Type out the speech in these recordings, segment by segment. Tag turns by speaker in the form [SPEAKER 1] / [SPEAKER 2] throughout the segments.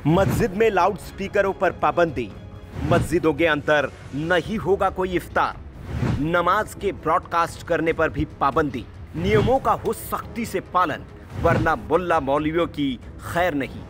[SPEAKER 1] मस्जिद में लाउड स्पीकरों पर पाबंदी। मस्जिदों के अंदर नहीं होगा कोई इफ्तार। नमाज के ब्रॉडकास्ट करने पर भी पाबंदी। नियमों का हो सख्ती से पालन, वरना मुल्ला मौलवियों की खैर नहीं।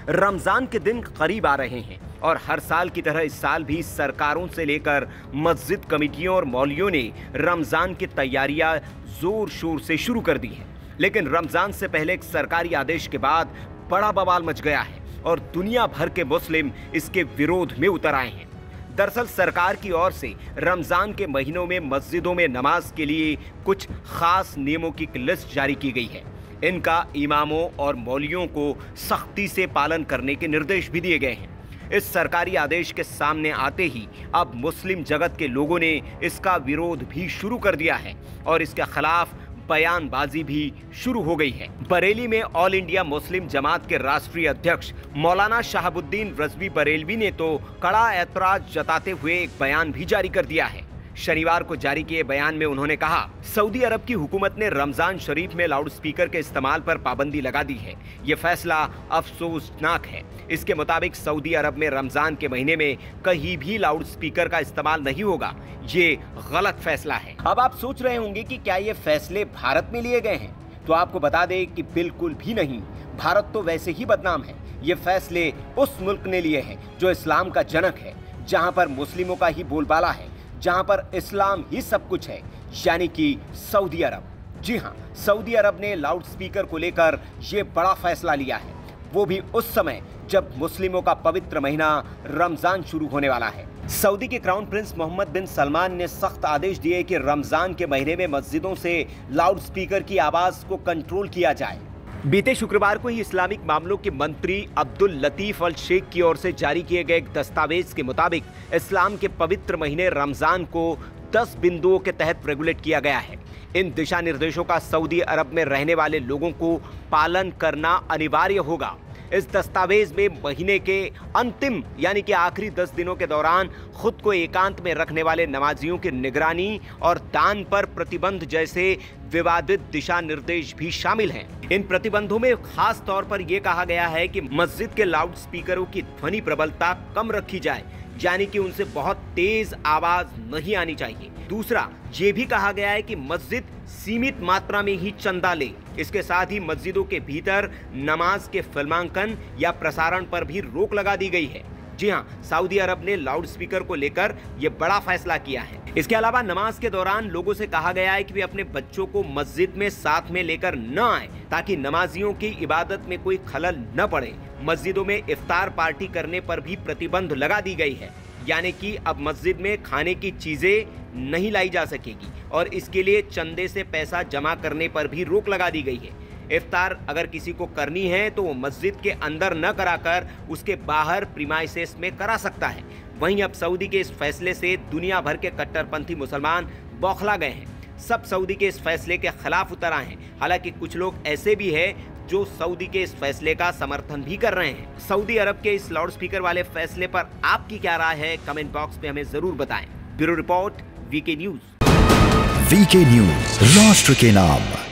[SPEAKER 1] रमजान के दिन करीब आ रहे हैं और हर साल की तरह इस साल भी सरकारों से लेकर मस्जिद कमेटियों और मौलवियों ने रमजान की तैयारियां जोर शोर से शुरू कर दी हैं। लेकिन रमजान से पहले एक सरकारी आदेश के बाद बड़ा बवाल मच गया है और दुनिया भर के मुस्लिम इसके विरोध में उतर आए हैं। दरअसल सरकार की ओर से रमजान के महीनों में मस्जिदों में नमाज के लिए कुछ खास नियमों की लिस्ट जारी की गई है। इनका इमामों और मौलवियों को सख्ती से पालन करने के निर्देश भी दिए गए हैं। इस सरकारी आदेश के सामने आते ही अब मुस्लिम जगत के लोगों ने इसका विरोध भी शुरू कर दिया है और इसके खिलाफ बयानबाजी भी शुरू हो गई है। बरेली में ऑल इंडिया मुस्लिम जमात के राष्ट्रीय अध्यक्ष मौलाना शहाबुद्दीन रजवी बरेलवी ने तो कड़ा ऐतराज जताते हुए एक बयान भी जारी कर दिया है। शनिवार को जारी किए बयान में उन्होंने कहा, सऊदी अरब की हुकूमत ने रमजान शरीफ में लाउड स्पीकर के इस्तेमाल पर पाबंदी लगा दी है। ये फैसला अफसोसनाक है। इसके मुताबिक सऊदी अरब में रमजान के महीने में कहीं भी लाउड स्पीकर का इस्तेमाल नहीं होगा। ये गलत फैसला है। अब आप सोच रहे होंगे कि क्या ये फैसले भारत में लिए गए हैं, तो आपको बता दें कि बिल्कुल भी नहीं। भारत तो वैसे ही बदनाम है। ये फैसले उस मुल्क ने लिए हैं जो इस्लाम का जनक है, जहां पर मुस्लिमों का ही बोलबाला है, जहां पर इस्लाम ही सब कुछ है, यानी कि सऊदी अरब। जी हां, सऊदी अरब ने लाउड स्पीकर को लेकर ये बड़ा फैसला लिया है, वो भी उस समय जब मुस्लिमों का पवित्र महीना रमजान शुरू होने वाला है। सऊदी के क्राउन प्रिंस मोहम्मद बिन सलमान ने सख्त आदेश दिए कि रमजान के महीने में मस्जिदों से लाउड स्पीकर की आवाज को कंट्रोल किया जाए। बीते शुक्रवार को ही इस्लामिक मामलों के मंत्री अब्दुल लतीफ अल शेख की ओर से जारी किए गए एक दस्तावेज के मुताबिक इस्लाम के पवित्र महीने रमजान को 10 बिंदुओं के तहत रेगुलेट किया गया है। इन दिशा निर्देशों का सऊदी अरब में रहने वाले लोगों को पालन करना अनिवार्य होगा। इस दस्तावेज में महीने के अंतिम यानी कि आखिरी 10 दिनों के दौरान खुद को एकांत में रखने वाले नमाजियों की निगरानी और दान पर प्रतिबंध जैसे विवादित दिशा निर्देश भी शामिल हैं। इन प्रतिबंधों में खास तौर पर यह कहा गया है कि मस्जिद के लाउड स्पीकरों की ध्वनि प्रबलता कम रखी जाए, यानी कि उनसे बहुत तेज आवाज नहीं आनी चाहिए। दूसरा, ये भी कहा गया है कि मस्जिद सीमित मात्रा में ही चंदा ले। इसके साथ ही मस्जिदों के भीतर नमाज के फिल्मांकन या प्रसारण पर भी रोक लगा दी गई है। जी हां, सऊदी अरब ने लाउड स्पीकर को लेकर यह बड़ा फैसला किया है। इसके अलावा नमाज के दौरान लोगों से कहा गया है कि वे अपने बच्चों को मस्जिद में साथ में लेकर न आए, ताकि नमाजियों की इबादत में कोई खलल न पड़े। मस्जिदों में इफ्तार पार्टी करने पर भी प्रतिबंध लगा दी गई है, यानी कि अब मस्जिद में खाने की चीजें नहीं लाई जा सकेगी और इसके लिए चंदे से पैसा जमा करने पर भी रोक लगा दी गई है। इफ्तार अगर किसी को करनी है तो वो मस्जिद के अंदर न कराकर उसके बाहर प्रीमाइसेस में करा सकता है। वहीं अब सऊदी के इस फैसले से दुनिया भर के कट्टरपंथी मुसलमान बौखला गए हैं। सब सऊदी के इस फैसले के खिलाफ उतर आए हैं। हालांकि कुछ लोग ऐसे भी हैं जो सऊदी के इस फैसले का समर्थन भी कर रहे हैं। सऊदी अरब के इस लाउड स्पीकर वाले फैसले पर आपकी क्या राय है, कमेंट बॉक्स में हमें जरूर बताएं। Bureau report, VK news.
[SPEAKER 2] VK news, राष्ट्र के नाम।